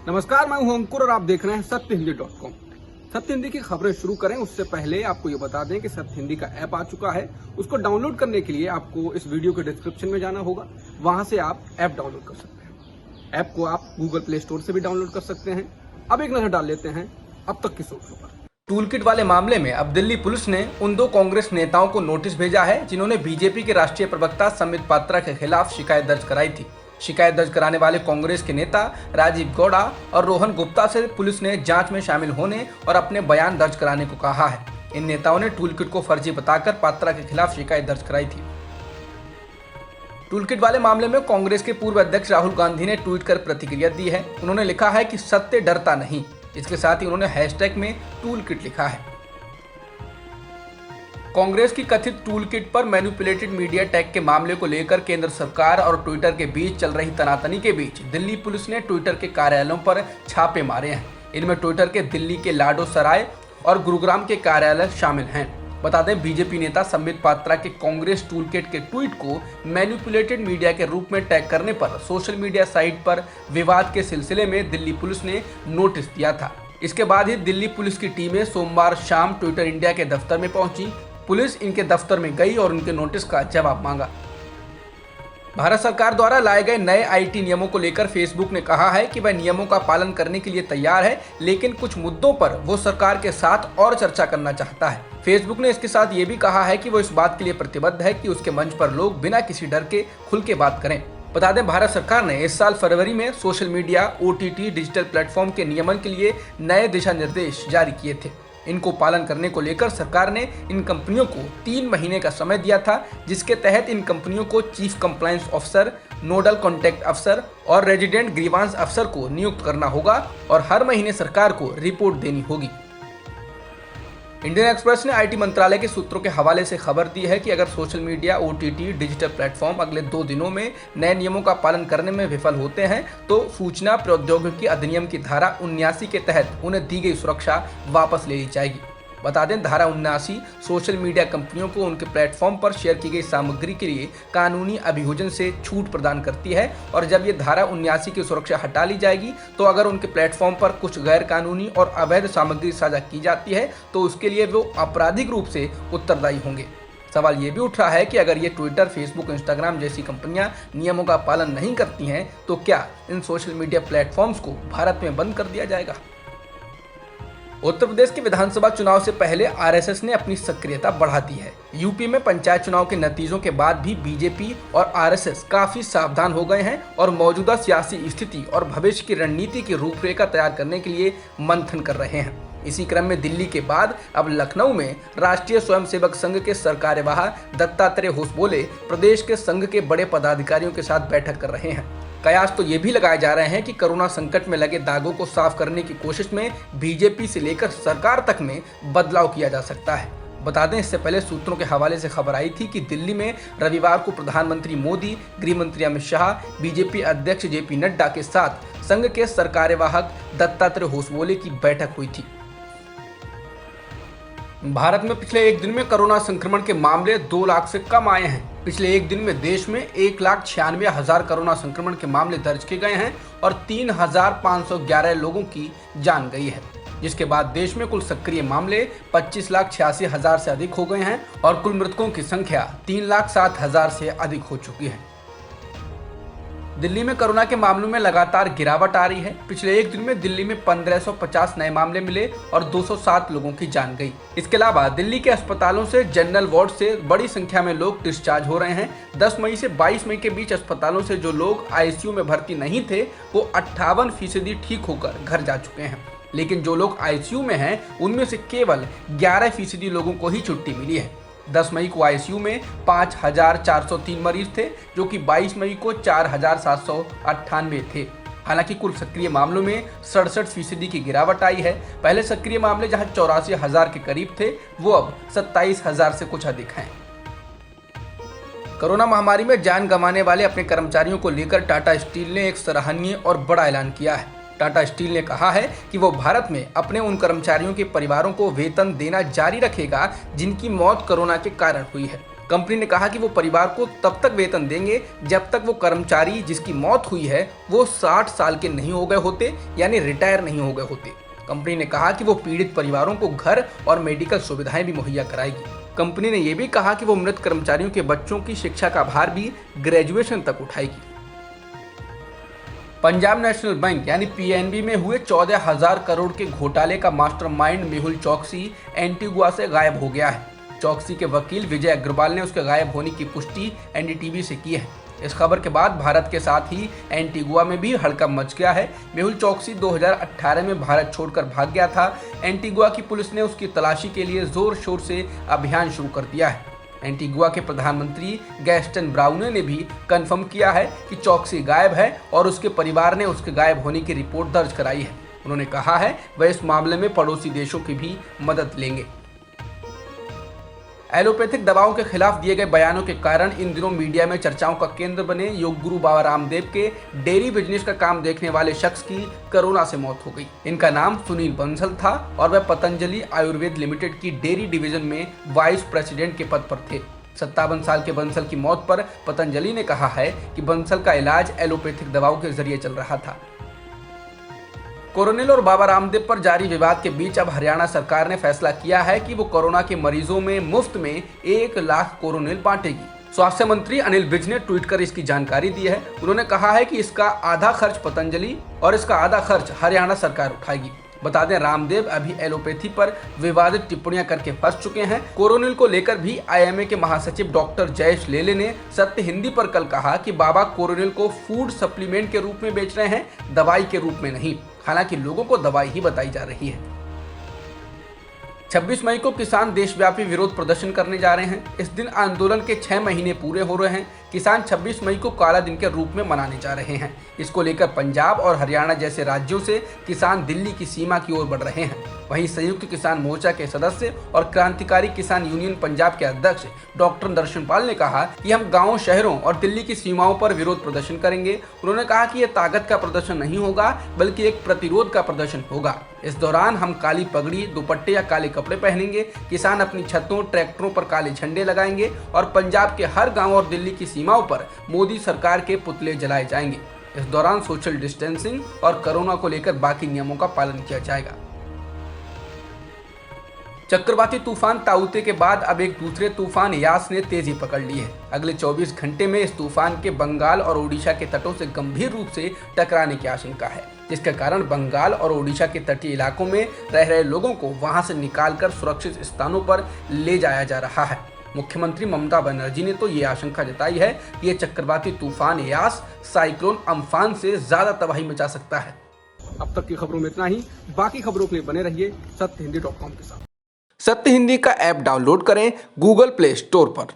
नमस्कार, मैं हूं अंकुर और आप देख रहे हैं सत्यहिंदी.com। सत्य हिंदी की खबरें शुरू करें उससे पहले आपको ये बता दें कि सत्य हिंदी का ऐप आ चुका है। उसको डाउनलोड करने के लिए आपको इस वीडियो के डिस्क्रिप्शन में जाना होगा, वहां से आप ऐप डाउनलोड कर सकते हैं। ऐप को आप गूगल प्ले स्टोर से भी डाउनलोड कर सकते हैं। अब एक नजर डाल लेते हैं अब तक की सुर्खियों पर। टूलकिट वाले मामले में अब दिल्ली पुलिस ने उन 2 कांग्रेस नेताओं को नोटिस भेजा है जिन्होंने बीजेपी के राष्ट्रीय प्रवक्ता संबित पात्रा के खिलाफ शिकायत दर्ज कराई थी। शिकायत दर्ज कराने वाले कांग्रेस के नेता राजीव गौड़ा और रोहन गुप्ता से पुलिस ने जांच में शामिल होने और अपने बयान दर्ज कराने को कहा है। इन नेताओं ने टूलकिट को फर्जी बताकर पात्रा के खिलाफ शिकायत दर्ज कराई थी। टूलकिट वाले मामले में कांग्रेस के पूर्व अध्यक्ष राहुल गांधी ने ट्वीट कर प्रतिक्रिया दी है। उन्होंने लिखा है कि सत्य डरता नहीं। इसके साथ ही उन्होंने हैशटैग में टूलकिट लिखा है। कांग्रेस की कथित टूलकिट पर मैनिपुलेटेड मीडिया टैग के मामले को लेकर केंद्र सरकार और ट्विटर के बीच चल रही तनातनी के बीच दिल्ली पुलिस ने ट्विटर के कार्यालयों पर छापे मारे हैं। इनमें ट्विटर के दिल्ली के लाडो सराय और गुरुग्राम के कार्यालय शामिल हैं। बता दें, बीजेपी नेता संबित पात्रा के कांग्रेस टूलकिट के ट्वीट को मैनिपुलेटेड मीडिया के रूप में टैग करने पर सोशल मीडिया साइट पर विवाद के सिलसिले में दिल्ली पुलिस ने नोटिस दिया था। इसके बाद ही दिल्ली पुलिस की टीमें सोमवार शाम ट्विटर इंडिया के दफ्तर में पहुंची। पुलिस इनके दफ्तर में गई और उनके नोटिस का जवाब मांगा। भारत सरकार द्वारा लाए गए नए आईटी नियमों को लेकर फेसबुक ने कहा है कि वह नियमों का पालन करने के लिए तैयार है, लेकिन कुछ मुद्दों पर वो सरकार के साथ और चर्चा करना चाहता है। फेसबुक ने इसके साथ ये भी कहा है कि वो इस बात के लिए प्रतिबद्ध है कि उसके मंच पर लोग बिना किसी डर के खुल के बात करें। बता दें, भारत सरकार ने इस साल फरवरी में social media, OTT digital platform के नियमन के लिए नए दिशा निर्देश जारी किए थे। इनको पालन करने को लेकर सरकार ने इन कंपनियों को 3 महीने का समय दिया था, जिसके तहत इन कंपनियों को chief compliance officer, nodal contact अफसर और रेजिडेंट ग्रीवांस अफसर को नियुक्त करना होगा और हर महीने सरकार को रिपोर्ट देनी होगी। इंडियन एक्सप्रेस ने IT मंत्रालय के सूत्रों के हवाले से खबर दी है कि अगर social media, OTT digital platform अगले 2 दिनों में नए नियमों का पालन करने में विफल होते हैं तो सूचना प्रौद्योगिकी अधिनियम की धारा 79 के तहत उन्हें दी गई सुरक्षा वापस ले ली जाएगी। बता दें, धारा 79 सोशल मीडिया कंपनियों को उनके प्लेटफॉर्म पर शेयर की गई सामग्री के लिए कानूनी अभियोजन से छूट प्रदान करती है और जब ये धारा 79 की सुरक्षा हटा ली जाएगी तो अगर उनके प्लेटफॉर्म पर कुछ गैर कानूनी और अवैध सामग्री साझा की जाती है तो उसके लिए वो आपराधिक रूप से उत्तरदायी होंगे। सवाल ये भी उठ रहा है कि अगर ये ट्विटर, फेसबुक, इंस्टाग्राम जैसी कंपनियां नियमों का पालन नहीं करती हैं तो क्या इन सोशल मीडिया प्लेटफॉर्म्स को भारत में बंद कर दिया जाएगा? उत्तर प्रदेश के विधानसभा चुनाव से पहले RSS ने अपनी सक्रियता बढ़ा दी है। यूपी में पंचायत चुनाव के नतीजों के बाद भी बीजेपी और RSS काफी सावधान हो गए हैं और मौजूदा सियासी स्थिति और भविष्य की रणनीति की रूपरेखा तैयार करने के लिए मंथन कर रहे हैं। इसी क्रम में दिल्ली के बाद अब लखनऊ में राष्ट्रीय स्वयंसेवक संघ के सरकार्यवाह दत्तात्रेय होसबोले प्रदेश के संघ के बड़े पदाधिकारियों के साथ बैठक कर रहे हैं। कयास तो ये भी लगाए जा रहे हैं कि कोरोना संकट में लगे दागों को साफ करने की कोशिश में बीजेपी से लेकर सरकार तक में बदलाव किया जा सकता है। बता दें, इससे पहले सूत्रों के हवाले से खबर आई थी कि दिल्ली में रविवार को प्रधानमंत्री मोदी, गृह मंत्री अमित शाह, बीजेपी अध्यक्ष JP नड्डा के साथ संघ के सरकार्यवाहक दत्तात्रेय होसबोले की बैठक हुई थी। भारत में पिछले एक दिन में कोरोना संक्रमण के मामले 2 लाख से कम आए हैं। पिछले एक दिन में देश में 1,96,000 कोरोना संक्रमण के मामले दर्ज किए गए हैं और 3,511 लोगों की जान गई है, जिसके बाद देश में कुल सक्रिय मामले 25,86,000 से अधिक हो गए हैं और कुल मृतकों की संख्या 3,07,000 से अधिक हो चुकी है। दिल्ली में कोरोना के मामलों में लगातार गिरावट आ रही है। पिछले एक दिन में दिल्ली में 1550 नए मामले मिले और 207 लोगों की जान गई। इसके अलावा दिल्ली के अस्पतालों से जनरल वार्ड से बड़ी संख्या में लोग डिस्चार्ज हो रहे हैं। 10 मई से 22 मई के बीच अस्पतालों से जो लोग ICU में भर्ती नहीं थे वो 58% ठीक होकर घर जा चुके हैं, लेकिन जो लोग ICU में हैं उनमें से केवल 11% लोगों को ही छुट्टी मिली है। 10 मई को ICU में 5,403 मरीज थे, जो कि 22 मई को 4,798 थे। हालांकि कुल सक्रिय मामलों में 67% की गिरावट आई है। पहले सक्रिय मामले जहां 84,000 के करीब थे, वो अब 27,000 से कुछ अधिक हैं। कोरोना महामारी में जान गंवाने वाले अपने कर्मचारियों को लेकर टाटा स्टील ने एक सराहनीय और बड़ा ऐलान किया है। टाटा स्टील ने कहा है कि वो भारत में अपने उन कर्मचारियों के परिवारों को वेतन देना जारी रखेगा जिनकी मौत कोरोना के कारण हुई है। कंपनी ने कहा कि वो परिवार को तब तक वेतन देंगे जब तक वो कर्मचारी जिसकी मौत हुई है वो 60 साल के नहीं हो गए होते, यानी रिटायर नहीं हो गए होते। कंपनी ने कहा कि वो पीड़ित परिवारों को घर और मेडिकल सुविधाएं भी मुहैया कराएगी। कंपनी ने यह भी कहा कि वो मृत कर्मचारियों के बच्चों की शिक्षा का भार भी ग्रेजुएशन तक उठाएगी। पंजाब नेशनल बैंक यानी पीएनबी में हुए 14,000 करोड़ के घोटाले का मास्टरमाइंड मेहुल चौकसी एंटीगुआ से गायब हो गया है। चौकसी के वकील विजय अग्रवाल ने उसके गायब होने की पुष्टि एनडीटीवी से की है। इस खबर के बाद भारत के साथ ही एंटीगुआ में भी हड़कंप मच गया है। मेहुल चौकसी 2018 में भारत छोड़कर भाग गया था। एंटीगुआ की पुलिस ने उसकी तलाशी के लिए जोर शोर से अभियान शुरू कर दिया है। एंटीगुआ के प्रधानमंत्री गैस्टन ब्राउने ने भी कंफर्म किया है कि चौकसी गायब है और उसके परिवार ने उसके गायब होने की रिपोर्ट दर्ज कराई है। उन्होंने कहा है वह इस मामले में पड़ोसी देशों की भी मदद लेंगे। एलोपैथिक दवाओं के खिलाफ दिए गए बयानों के कारण इन दिनों मीडिया में चर्चाओं का केंद्र बने योग गुरु बाबा रामदेव के डेयरी बिजनेस का काम देखने वाले शख्स की कोरोना से मौत हो गई। इनका नाम सुनील बंसल था और वह पतंजलि आयुर्वेद लिमिटेड की डेयरी डिवीजन में वाइस प्रेसिडेंट के पद पर थे। 57 साल के बंसल की मौत पर पतंजलि ने कहा है कि बंसल का इलाज एलोपैथिक दवाओं के जरिए चल रहा था। कोरोनिल और बाबा रामदेव पर जारी विवाद के बीच अब हरियाणा सरकार ने फैसला किया है कि वो कोरोना के मरीजों में मुफ्त में 1 लाख कोरोनिल बांटेगी। स्वास्थ्य मंत्री अनिल विज ने ट्वीट कर इसकी जानकारी दी है। उन्होंने कहा है कि इसका आधा खर्च पतंजलि और इसका आधा खर्च हरियाणा सरकार उठाएगी। बता दें रामदेव अभी एलोपैथी पर विवादित टिप्पणियां करके फंस चुके हैं। कोरोनिल को लेकर भी आईएमए के महासचिव डॉक्टर जयेश लेले ने सत्य हिंदी पर कल कहा कि बाबा कोरोनिल को फूड सप्लीमेंट के रूप में बेच रहे हैं, दवाई के रूप में नहीं। हालांकि लोगों को दवाई ही बताई जा रही है। 26 मई को किसान देशव्यापी विरोध प्रदर्शन करने जा रहे हैं। इस दिन आंदोलन के 6 महीने पूरे हो रहे हैं। किसान 26 मई को काला दिन के रूप में मनाने जा रहे हैं। इसको लेकर पंजाब और हरियाणा जैसे राज्यों से किसान दिल्ली की सीमा की ओर बढ़ रहे हैं। वहीं संयुक्त किसान मोर्चा के सदस्य और क्रांतिकारी किसान यूनियन पंजाब के अध्यक्ष डॉक्टर दर्शनपाल ने कहा कि हम गाँव, शहरों और दिल्ली की सीमाओं पर विरोध प्रदर्शन करेंगे। उन्होंने कहा कि यह ताकत का प्रदर्शन नहीं होगा बल्कि एक प्रतिरोध का प्रदर्शन होगा। इस दौरान हम काली पगड़ी, दुपट्टे या काले कपड़े पहनेंगे। किसान अपनी छतों, ट्रैक्टरों पर काले झंडे लगाएंगे और पंजाब के हर गांव और दिल्ली की सीमाओं पर मोदी सरकार के पुतले जलाए जाएंगे। इस दौरान सोशल डिस्टेंसिंग और कोरोना को लेकर बाकी नियमों का पालन किया जाएगा। चक्रवाती तूफान ताउते के बाद अब एक दूसरे तूफान यास ने तेजी पकड़ ली है। अगले 24 घंटे में इस तूफान के बंगाल और ओडिशा के तटों से गंभीर रूप से टकराने की आशंका है, जिसके कारण बंगाल और ओडिशा के तटीय इलाकों में रह रहे लोगों को वहां से निकालकर सुरक्षित स्थानों पर ले जाया जा रहा है। मुख्यमंत्री ममता बनर्जी ने तो ये आशंका जताई है कि ये चक्रवाती तूफान यास साइक्लोन अम्फान से ज्यादा तबाही मचा सकता है। अब तक की खबरों में इतना ही। बाकी खबरों के लिए बने रहिए सत्यहिंदी.com के साथ। सत्य हिंदी का ऐप डाउनलोड करें गूगल प्ले स्टोर पर।